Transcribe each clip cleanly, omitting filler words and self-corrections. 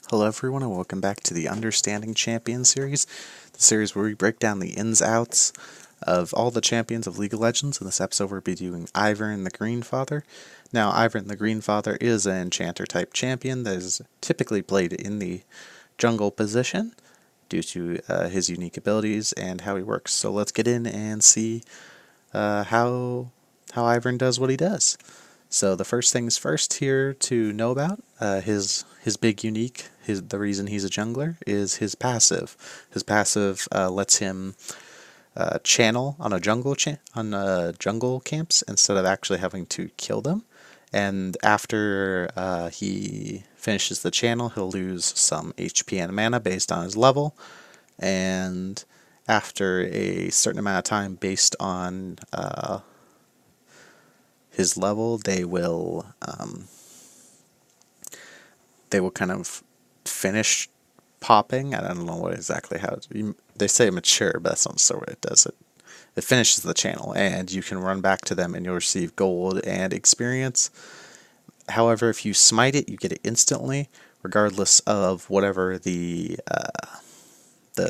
Hello everyone and welcome back to the Understanding Champion series, the series where we break down the ins outs of all the champions of League of Legends. In this episode we'll be doing Ivern the Greenfather. Now Ivern the Greenfather is an enchanter type champion that is typically played in the jungle position due to his unique abilities and how he works. So let's get in and see how Ivern does what he does. So the first things first here to know about his big unique, the reason he's a jungler is his passive. His passive lets him channel on jungle camps instead of actually having to kill them. And after he finishes the channel, he'll lose some HP and mana based on his level. And after a certain amount of time based on his level, they will kind of finish popping. I don't know what exactly how they say mature, but that's not so what it does. It finishes the channel, and you can run back to them, and you'll receive gold and experience. However, if you smite it, you get it instantly, regardless of whatever the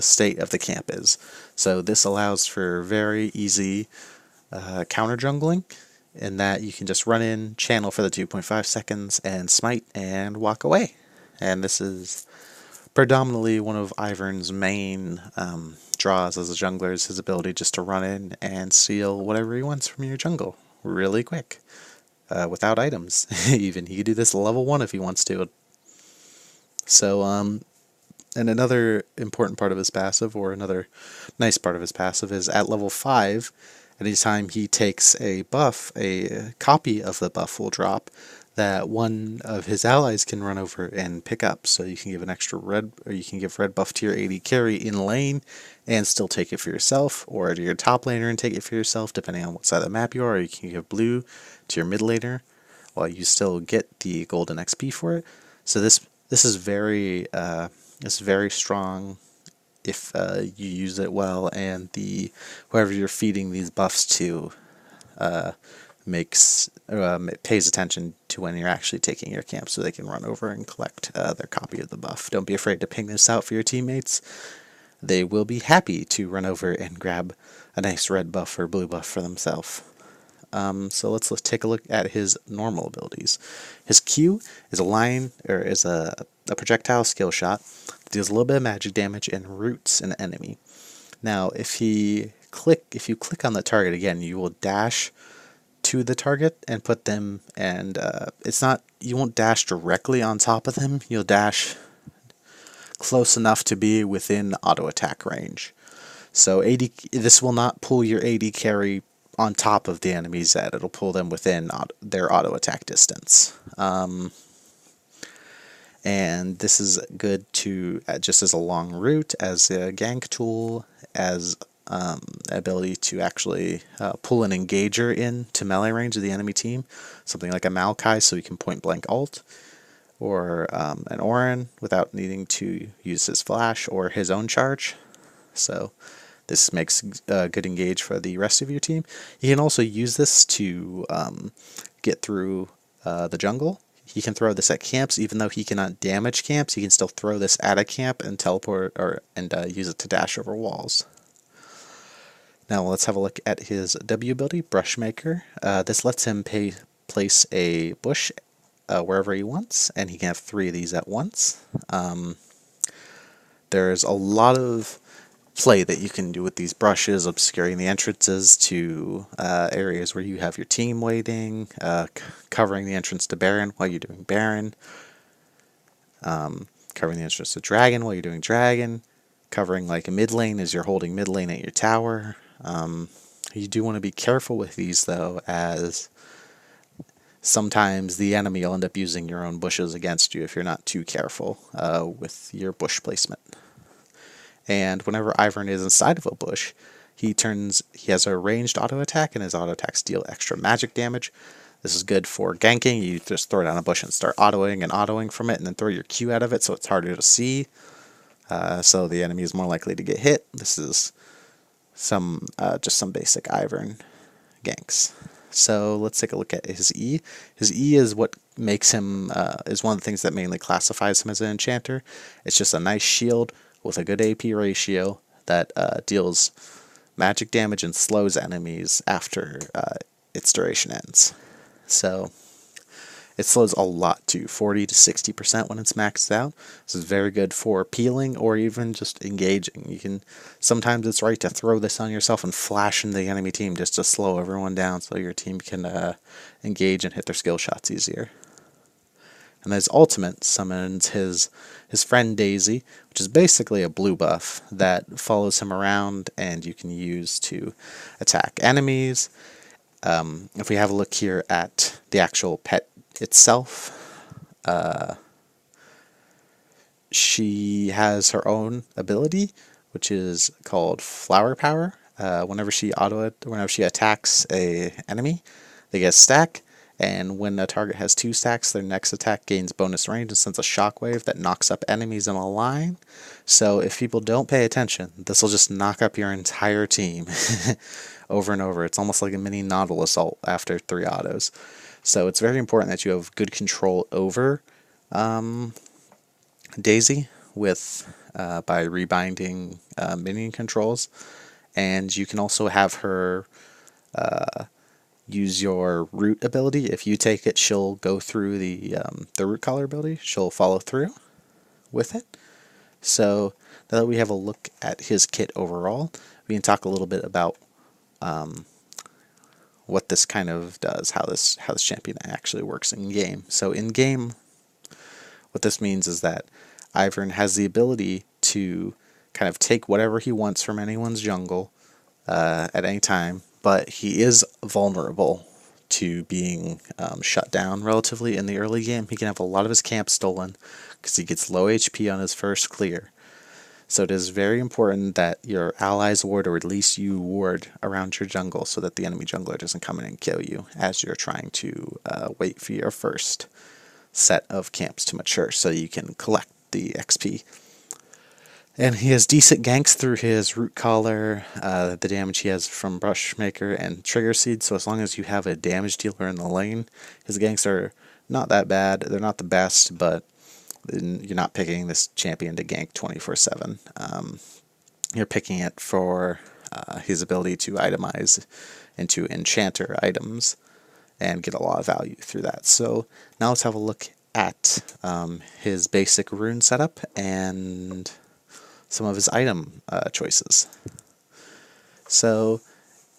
state of the camp is. So this allows for very easy counter jungling, in that you can just run in, channel for the 2.5 seconds, and smite and walk away. And this is predominantly one of Ivern's main draws as a jungler, is his ability just to run in and steal whatever he wants from your jungle really quick, without items. Even he could do this level 1 if he wants to. So, and another important part of his passive, or another nice part of his passive, is at level 5, anytime he takes a buff, a copy of the buff will drop that one of his allies can run over and pick up. So you can give an extra red, or you can give red buff to your AD carry in lane and still take it for yourself, or to your top laner and take it for yourself, depending on what side of the map you are. Or you can give blue to your mid laner while you still get the golden XP for it. So this is very strong if you use it well, and whoever you're feeding these buffs to pays attention to when you're actually taking your camp, so they can run over and collect their copy of the buff. Don't be afraid to ping this out for your teammates. They will be happy to run over and grab a nice red buff or blue buff for themselves. So let's take a look at his normal abilities. His Q is a projectile skill shot that deals a little bit of magic damage and roots an enemy. Now, if you click on the target again, you will dash to the target and put them, and you won't dash directly on top of them. You'll dash close enough to be within auto attack range. So this will not pull your AD carry on top of the enemy's head. It'll pull them within their auto attack distance. And this is good to just as a long route, as a gank tool, as ability to actually pull an engager in to melee range of the enemy team, something like a Maokai, so you can point blank ult, or an Orin without needing to use his flash or his own charge. So this makes a good engage for the rest of your team. You can also use this to get through the jungle. He can throw this at camps, even though he cannot damage camps. He can still throw this at a camp and teleport, and use it to dash over walls. Now let's have a look at his W ability, Brushmaker. This lets him place a bush wherever he wants, and he can have 3 of these at once. There's a lot of play that you can do with these brushes, obscuring the entrances to areas where you have your team waiting, covering the entrance to Baron while you're doing Baron, covering the entrance to Dragon while you're doing Dragon, covering like a mid lane as you're holding mid lane at your tower. You do want to be careful with these though, as sometimes the enemy will end up using your own bushes against you if you're not too careful with your bush placement. And whenever Ivern is inside of a bush, he has a ranged auto attack, and his auto attacks deal extra magic damage. This is good for ganking. You just throw down a bush and start autoing from it, and then throw your Q out of it so it's harder to see. So the enemy is more likely to get hit. This is just some basic Ivern ganks. So let's take a look at his E. His E is what makes him, is one of the things that mainly classifies him as an enchanter. It's just a nice shield with a good AP ratio that deals magic damage and slows enemies after its duration ends. So it slows a lot too, 40 to 60% when it's maxed out. This is very good for peeling or even just engaging. You can sometimes it's right to throw this on yourself and flash into the enemy team just to slow everyone down so your team can engage and hit their skill shots easier. And his ultimate summons his friend Daisy, which is basically a blue buff that follows him around and you can use to attack enemies. If we have a look here at the actual pet itself, she has her own ability, which is called Flower Power. Whenever she attacks a enemy, they get a stack, and when a target has 2 stacks, their next attack gains bonus range and sends a shockwave that knocks up enemies in a line. So if people don't pay attention, this will just knock up your entire team over and over. It's almost like a mini Nautil assault after 3 autos. So it's very important that you have good control over Daisy with by rebinding minion controls, and you can also have her use your root ability. If you take it, she'll go through the root collar ability. She'll follow through with it. So now that we have a look at his kit overall, we can talk a little bit about what this kind of does, how this champion actually works in game. So in game, what this means is that Ivern has the ability to kind of take whatever he wants from anyone's jungle at any time, but he is vulnerable to being shut down relatively in the early game. He can have a lot of his camp stolen because he gets low HP on his first clear. So it is very important that your allies ward, or at least you ward around your jungle so that the enemy jungler doesn't come in and kill you as you're trying to wait for your first set of camps to mature so you can collect the XP. And he has decent ganks through his root collar, the damage he has from Brushmaker and Trigger Seed, so as long as you have a damage dealer in the lane, his ganks are not that bad. They're not the best, but you're not picking this champion to gank 24/7. You're picking it for his ability to itemize into enchanter items and get a lot of value through that. So now let's have a look at his basic rune setup and some of his item choices. So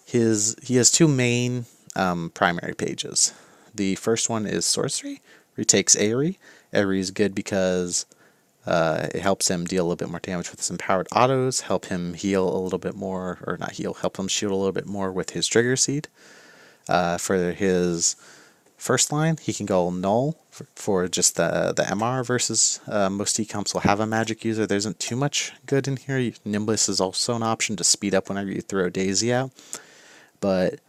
he has 2 main primary pages. The first one is Sorcery, where he takes Aerie. Aerie is good because it helps him deal a little bit more damage with his empowered autos, help him heal a little bit more, or not heal, help him shield a little bit more with his Trigger Seed. For his first line, he can go Null for just the MR versus most decomps will have a magic user. There isn't too much good in here. Nimbus is also an option to speed up whenever you throw Daisy out, but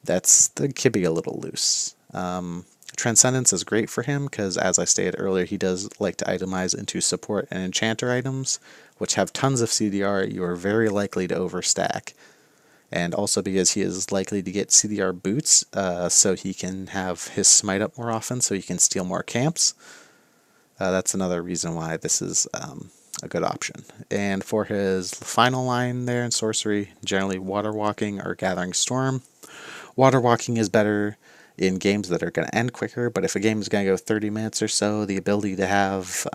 that could be a little loose. Transcendence is great for him because, as I stated earlier, he does like to itemize into support and enchanter items, which have tons of CDR. You are very likely to overstack. And also because he is likely to get CDR boots, so he can have his smite up more often, so he can steal more camps. That's another reason why this is a good option. And for his final line there in Sorcery, generally Water Walking or Gathering Storm. Water Walking is better in games that are going to end quicker, but if a game is going to go 30 minutes or so, the ability to have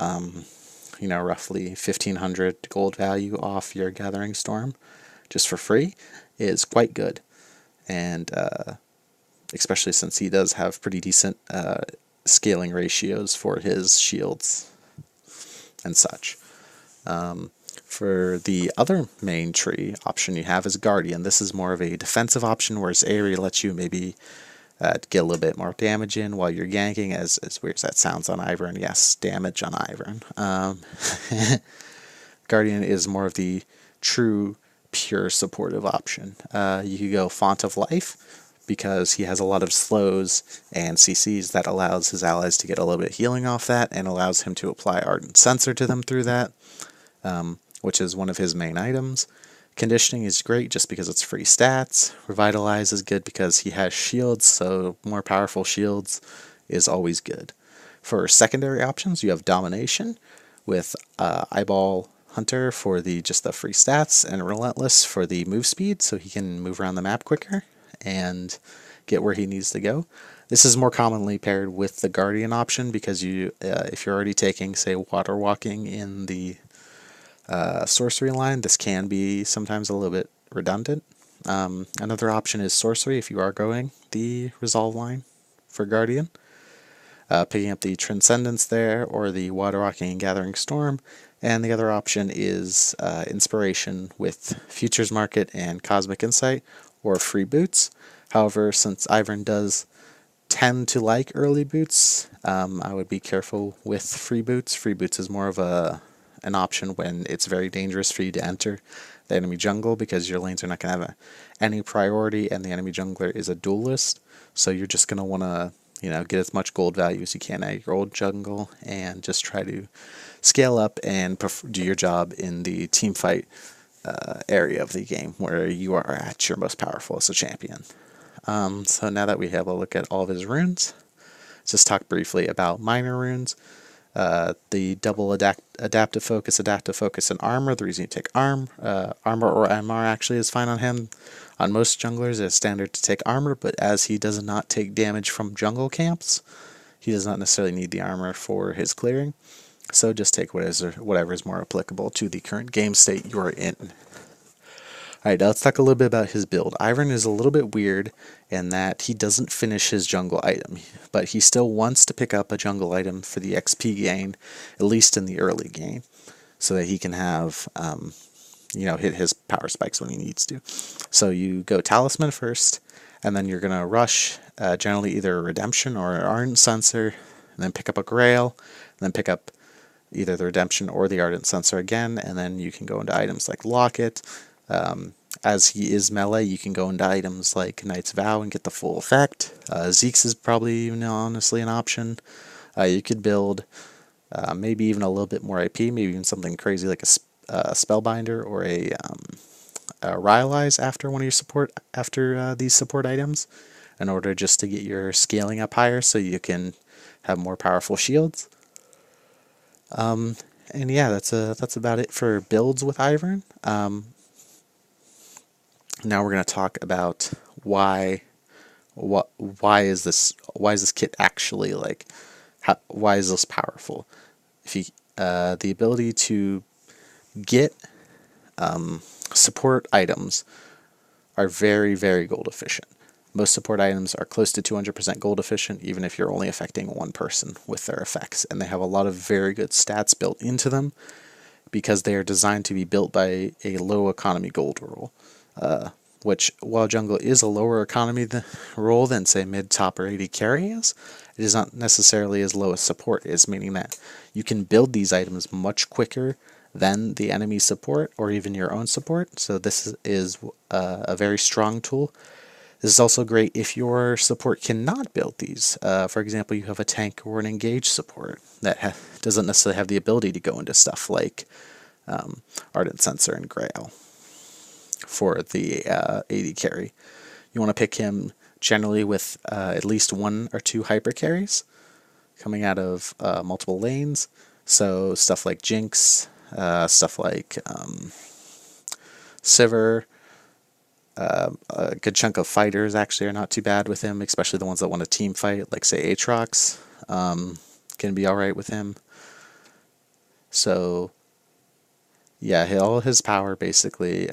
roughly 1,500 gold value off your Gathering Storm just for free is quite good, and especially since he does have pretty decent scaling ratios for his shields and such. For the other main tree option you have is Guardian. This is more of a defensive option, whereas Aerie lets you maybe get a little bit more damage in while you're ganking, as weird as that sounds on Ivern. Yes, damage on Ivern. Guardian is more of the true pure supportive option. You could go Font of Life because he has a lot of slows and CCs that allows his allies to get a little bit of healing off that and allows him to apply Ardent Sensor to them through that, which is one of his main items. Conditioning is great just because it's free stats. Revitalize is good because he has shields, so more powerful shields is always good. For secondary options, you have Domination with Eyeball Hunter for just the free stats, and Relentless for the move speed, so he can move around the map quicker and get where he needs to go. This is more commonly paired with the Guardian option because if you're already taking, say, Water Walking in the sorcery line, this can be sometimes a little bit redundant. Another option is sorcery if you are going the resolve line for Guardian. Picking up the Transcendence there, or the Water Walking and Gathering Storm. And the other option is Inspiration with Futures Market and Cosmic Insight, or free boots. However, since Ivern does tend to like early boots, I would be careful with free boots. Free boots is more of an option when it's very dangerous for you to enter the enemy jungle, because your lanes are not going to have any priority, and the enemy jungler is a duelist, so you're just going to want to get as much gold value as you can out of your old jungle and just try to scale up and do your job in the team fight area of the game where you are at your most powerful as a champion. So now that we have a look at all of his runes, let's just talk briefly about minor runes. The double adaptive focus, and armor. The reason you take armor or MR actually is fine on him. On most junglers, it's standard to take armor, but as he does not take damage from jungle camps, he does not necessarily need the armor for his clearing. So just take whatever is more applicable to the current game state you are in. Alright, now let's talk a little bit about his build. Ivern is a little bit weird in that he doesn't finish his jungle item, but he still wants to pick up a jungle item for the XP gain, at least in the early game, so that he can have, hit his power spikes when he needs to. So you go Talisman first, and then you're going to rush, generally either a Redemption or an Ardent Censer, and then pick up a Grail, and then pick up either the Redemption or the Ardent Censer again, and then you can go into items like Locket. As he is melee, you can go into items like Knight's Vow and get the full effect. Zeke's is probably even honestly an option. You could build maybe even a little bit more IP, maybe even something crazy like a Spellbinder or a Rylai's after one of your these support items, in order just to get your scaling up higher so you can have more powerful shields. And yeah, that's about it for builds with Ivern. Now we're going to talk about why is this kit actually why is this powerful? The ability to get support items are very, very gold efficient. Most support items are close to 200% gold efficient, even if you're only affecting one person with their effects, and they have a lot of very good stats built into them because they are designed to be built by a low economy gold rule. Which, while jungle is a lower economy role than, say, mid, top, or AD carry is, it is not necessarily as low as support is, meaning that you can build these items much quicker than the enemy support or even your own support, so this is a very strong tool. This is also great if your support cannot build these. For example, you have a tank or an engaged support that doesn't necessarily have the ability to go into stuff like Ardent Censer and Grail for the AD carry. You want to pick him generally with at least 1 or 2 hyper carries coming out of multiple lanes. So stuff like Jinx, stuff like Sivir. A good chunk of fighters actually are not too bad with him, especially the ones that want to team fight, like say Aatrox, can be alright with him. So yeah, all his power basically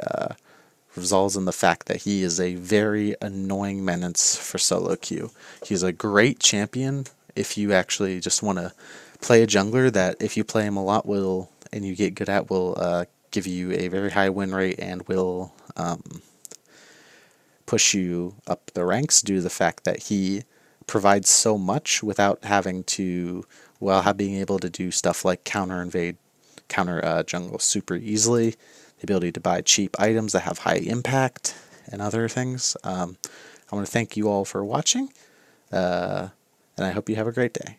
resolves in the fact that he is a very annoying menace for solo queue. He's a great champion if you actually just want to play a jungler that, if you play him a lot, and you get good at, will give you a very high win rate and will push you up the ranks due to the fact that he provides so much without having to, being able to do stuff like counter jungle super easily, the ability to buy cheap items that have high impact, and other things. I want to thank you all for watching, and I hope you have a great day.